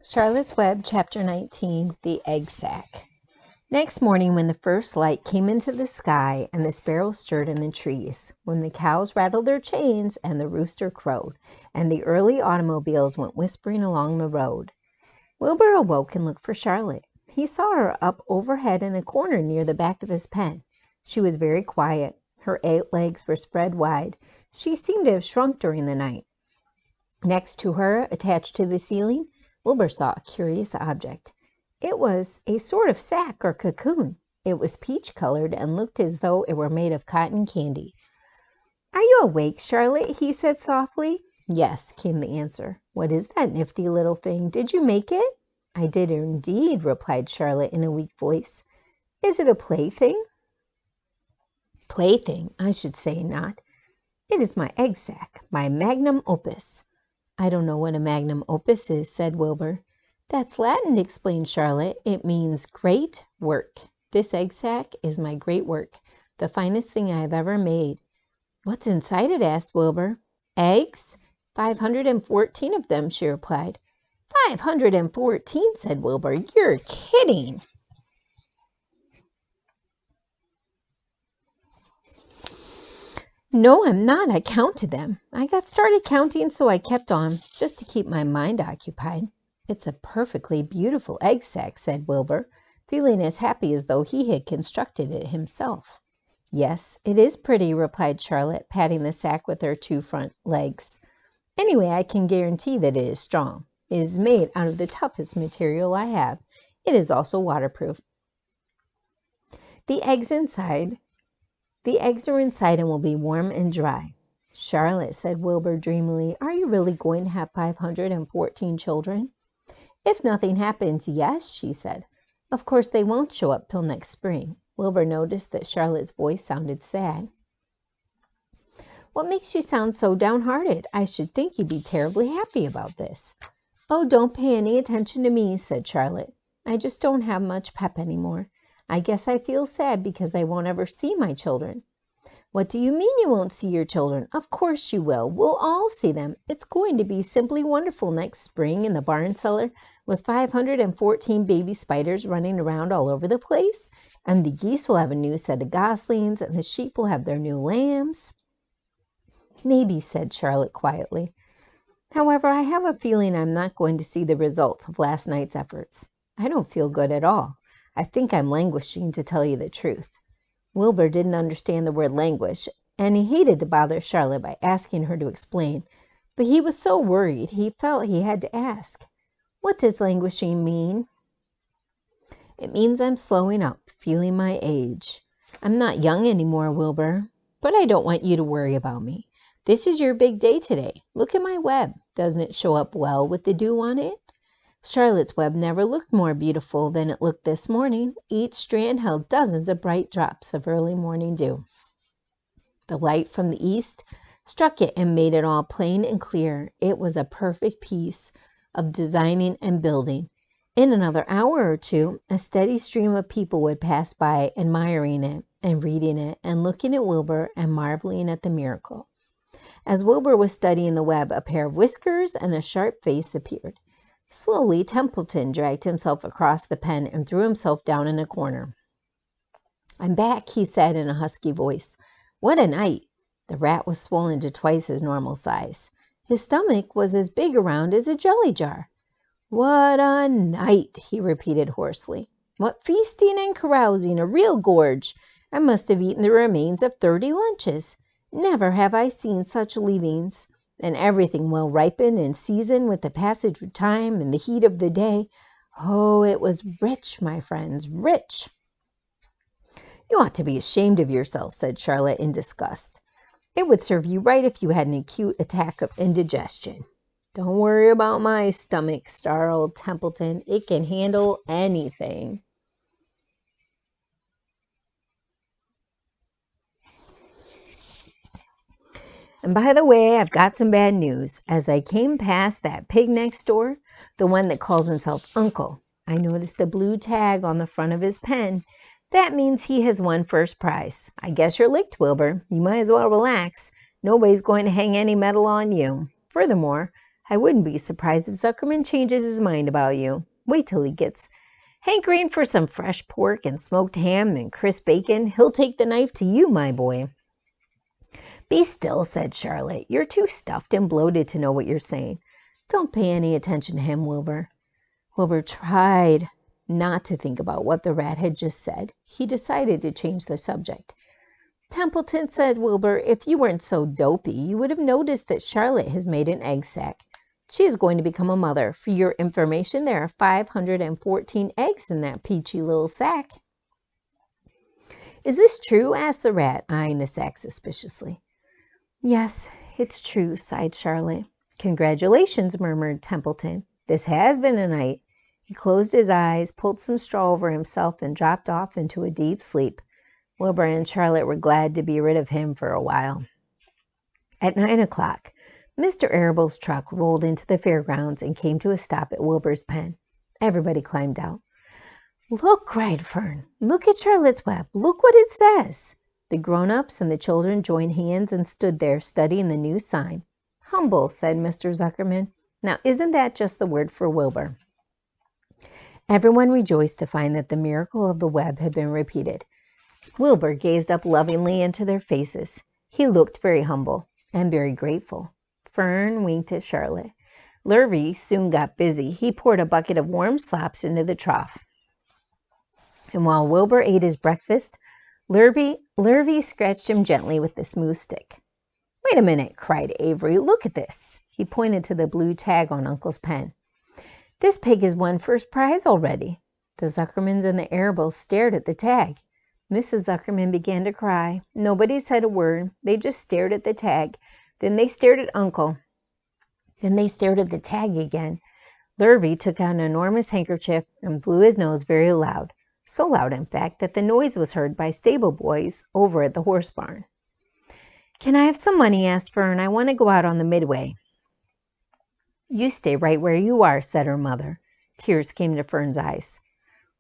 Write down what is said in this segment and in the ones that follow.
Charlotte's Web, Chapter 19, The Egg Sack. Next morning, when the first light came into the sky and the sparrows stirred in the trees, when the cows rattled their chains and the rooster crowed, and the early automobiles went whispering along the road, Wilbur awoke and looked for Charlotte. He saw her up overhead in a corner near the back of his pen. She was very quiet. Her 8 legs were spread wide. She seemed to have shrunk during the night. Next to her, attached to the ceiling, Wilbur saw a curious object. It was a sort of sack or cocoon. It was peach-colored and looked as though it were made of cotton candy. "Are you awake, Charlotte?" he said softly. "Yes," came the answer. "What is that nifty little thing? Did you make it?" "I did indeed," replied Charlotte in a weak voice. "Is it a plaything?" "Plaything? I should say not. It is my egg sack, my magnum opus." "I don't know what a magnum opus is," said Wilbur. "That's Latin," explained Charlotte. "It means great work. This egg sack is my great work, the finest thing I have ever made." "What's inside it?" asked Wilbur. "Eggs? 514 of them," she replied. 514, said Wilbur. "You're kidding." "No, I'm not. I counted them. I got started counting, so I kept on, just to keep my mind occupied." "It's a perfectly beautiful egg sack," said Wilbur, feeling as happy as though he had constructed it himself. "Yes, it is pretty," replied Charlotte, patting the sack with her 2 front legs. "Anyway, I can guarantee that it is strong. It is made out of the toughest material I have. It is also waterproof. The eggs are inside and will be warm and dry." "Charlotte," said Wilbur dreamily, "are you really going to have 514 children?" "If nothing happens, yes," she said. "Of course they won't show up till next spring." Wilbur noticed that Charlotte's voice sounded sad. "What makes you sound so downhearted? I should think you'd be terribly happy about this." "Oh, don't pay any attention to me," said Charlotte. "I just don't have much pep anymore. I guess I feel sad because I won't ever see my children." "What do you mean you won't see your children? Of course you will. We'll all see them. It's going to be simply wonderful next spring in the barn cellar with 514 baby spiders running around all over the place. And the geese will have a new set of goslings, and the sheep will have their new lambs." "Maybe," said Charlotte quietly. "However, I have a feeling I'm not going to see the results of last night's efforts. I don't feel good at all. I think I'm languishing, to tell you the truth." Wilbur didn't understand the word languish, and he hated to bother Charlotte by asking her to explain, but he was so worried he felt he had to ask. "What does languishing mean?" "It means I'm slowing up, feeling my age. I'm not young anymore, Wilbur, but I don't want you to worry about me. This is your big day today. Look at my web. Doesn't it show up well with the dew on it?" Charlotte's web never looked more beautiful than it looked this morning. Each strand held dozens of bright drops of early morning dew. The light from the east struck it and made it all plain and clear. It was a perfect piece of designing and building. In another hour or two, a steady stream of people would pass by, admiring it and reading it and looking at Wilbur and marveling at the miracle. As Wilbur was studying the web, a pair of whiskers and a sharp face appeared. Slowly, Templeton dragged himself across the pen and threw himself down in a corner. "I'm back," he said in a husky voice. "What a night!" The rat was swollen to twice his normal size. His stomach was as big around as a jelly jar. "What a night!" he repeated hoarsely. "What feasting and carousing! A real gorge! I must have eaten the remains of 30 lunches. Never have I seen such leavings. And everything well ripened and seasoned with the passage of time and the heat of the day. Oh, it was rich, my friends, rich." "You ought to be ashamed of yourself," said Charlotte in disgust. "It would serve you right if you had an acute attack of indigestion." "Don't worry about my stomach," snarled Templeton. "It can handle anything." "And by the way, I've got some bad news. As I came past that pig next door, the one that calls himself Uncle, I noticed a blue tag on the front of his pen. That means he has won first prize. I guess you're licked, Wilbur. You might as well relax. Nobody's going to hang any medal on you. Furthermore, I wouldn't be surprised if Zuckerman changes his mind about you. Wait till he gets hankering for some fresh pork and smoked ham and crisp bacon. He'll take the knife to you, my boy." "Be still," said Charlotte. "You're too stuffed and bloated to know what you're saying. Don't pay any attention to him, Wilbur." Wilbur tried not to think about what the rat had just said. He decided to change the subject. "Templeton," said Wilbur, "if you weren't so dopey, you would have noticed that Charlotte has made an egg sac. She is going to become a mother. For your information, there are 514 eggs in that peachy little sack." "Is this true?" asked the rat, eyeing the sack suspiciously. "Yes, it's true," sighed Charlotte. "Congratulations," murmured Templeton. "This has been a night." He closed his eyes, pulled some straw over himself, and dropped off into a deep sleep. Wilbur and Charlotte were glad to be rid of him for a while. At 9 o'clock, Mr. Arable's truck rolled into the fairgrounds and came to a stop at Wilbur's pen. Everybody climbed out. "Look," cried Fern. "Look at Charlotte's Web. Look what it says." The grown-ups and the children joined hands and stood there studying the new sign. "Humble," said Mr. Zuckerman. "Now, isn't that just the word for Wilbur?" Everyone rejoiced to find that the miracle of the web had been repeated. Wilbur gazed up lovingly into their faces. He looked very humble and very grateful. Fern winked at Charlotte. Lurvy soon got busy. He poured a bucket of warm slops into the trough. And while Wilbur ate his breakfast, Lurvy scratched him gently with the smooth stick. "Wait a minute," cried Avery. "Look at this." He pointed to the blue tag on Uncle's pen. "This pig has won first prize already." The Zuckermans and the Arables stared at the tag. Mrs. Zuckerman began to cry. Nobody said a word. They just stared at the tag. Then they stared at Uncle. Then they stared at the tag again. Lurvy took out an enormous handkerchief and blew his nose very loud. So loud, in fact, that the noise was heard by stable boys over at the horse barn. "Can I have some money?" asked Fern. "I want to go out on the midway." "You stay right where you are," said her mother. Tears came to Fern's eyes.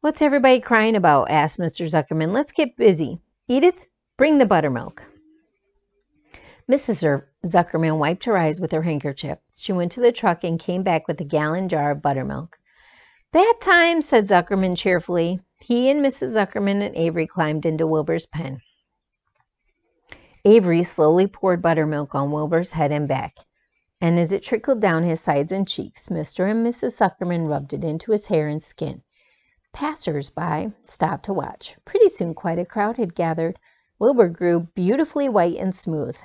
"What's everybody crying about?" asked Mr. Zuckerman. "Let's get busy. Edith, bring the buttermilk." Mrs. Zuckerman wiped her eyes with her handkerchief. She went to the truck and came back with a gallon jar of buttermilk. "Bath time," said Zuckerman cheerfully. He and Mrs. Zuckerman and Avery climbed into Wilbur's pen. Avery slowly poured buttermilk on Wilbur's head and back, and as it trickled down his sides and cheeks, Mr. and Mrs. Zuckerman rubbed it into his hair and skin. Passers-by stopped to watch. Pretty soon quite a crowd had gathered. Wilbur grew beautifully white and smooth.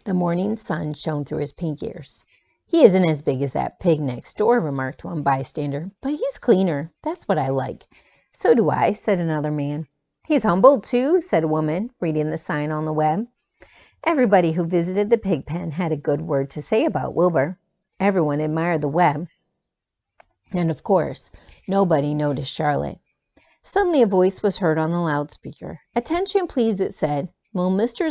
The morning sun shone through his pink ears. "He isn't as big as that pig next door," remarked one bystander, "but he's cleaner. That's what I like." "So do I," said another man. "He's humble, too," said a woman, reading the sign on the web. Everybody who visited the pig pen had a good word to say about Wilbur. Everyone admired the web. And, of course, nobody noticed Charlotte. Suddenly a voice was heard on the loudspeaker. "Attention, please," it said. "Will Mr.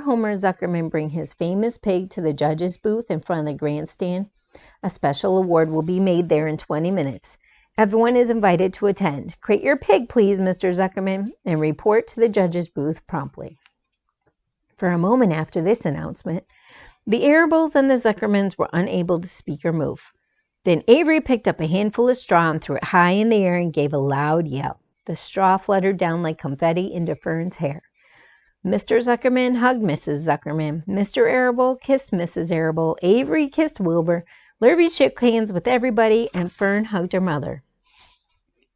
Homer Zuckerman bring his famous pig to the judge's booth in front of the grandstand? A special award will be made there in 20 minutes. Everyone is invited to attend. Crate your pig, please, Mr. Zuckerman, and report to the judge's booth promptly." For a moment after this announcement, the Arables and the Zuckermans were unable to speak or move. Then Avery picked up a handful of straw and threw it high in the air and gave a loud yell. The straw fluttered down like confetti into Fern's hair. Mr. Zuckerman hugged Mrs. Zuckerman. Mr. Arable kissed Mrs. Arable. Avery kissed Wilbur. Lurvy shook hands with everybody, and Fern hugged her mother.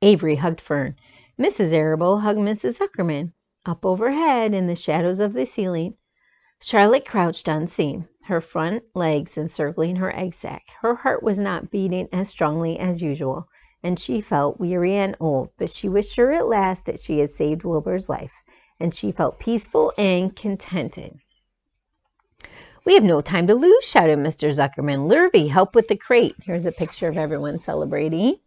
Avery hugged Fern. Mrs. Arable hugged Mrs. Zuckerman. Up overhead, in the shadows of the ceiling, Charlotte crouched unseen, her front legs encircling her egg sac. Her heart was not beating as strongly as usual, and she felt weary and old, but she was sure at last that she had saved Wilbur's life, and she felt peaceful and contented. "We have no time to lose," shouted Mr. Zuckerman. "Lurvy, help with the crate." Here's a picture of everyone celebrating.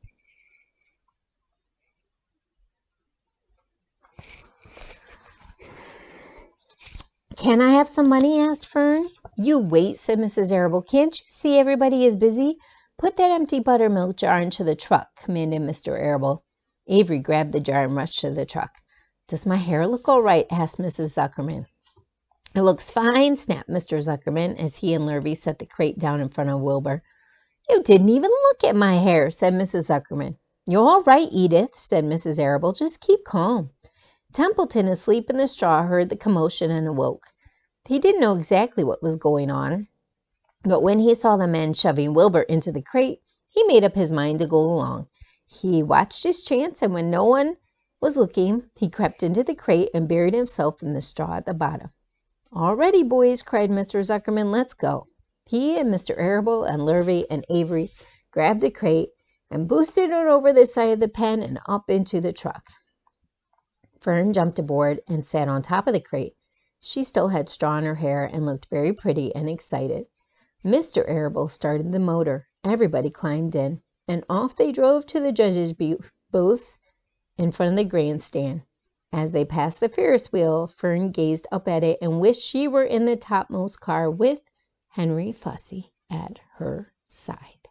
"Can I have some money?" asked Fern. "You wait," said Mrs. Arable. "Can't you see everybody is busy? Put that empty buttermilk jar into the truck," commanded Mr. Arable. Avery grabbed the jar and rushed to the truck. "Does my hair look all right?" asked Mrs. Zuckerman. "It looks fine," snapped Mr. Zuckerman as he and Lurvy set the crate down in front of Wilbur. "You didn't even look at my hair," said Mrs. Zuckerman. "You're all right, Edith," said Mrs. Arable. "Just keep calm." Templeton, asleep in the straw, heard the commotion and awoke. He didn't know exactly what was going on, but when he saw the men shoving Wilbur into the crate, he made up his mind to go along. He watched his chance, and when no one was looking, he crept into the crate and buried himself in the straw at the bottom. "All ready, boys," cried Mr. Zuckerman. "Let's go." He and Mr. Arable and Lurvy and Avery grabbed the crate and boosted it over the side of the pen and up into the truck. Fern jumped aboard and sat on top of the crate. She still had straw in her hair and looked very pretty and excited. Mr. Arable started the motor. Everybody climbed in, and off they drove to the judge's booth in front of the grandstand. As they passed the Ferris wheel, Fern gazed up at it and wished she were in the topmost car with Henry Fussy at her side.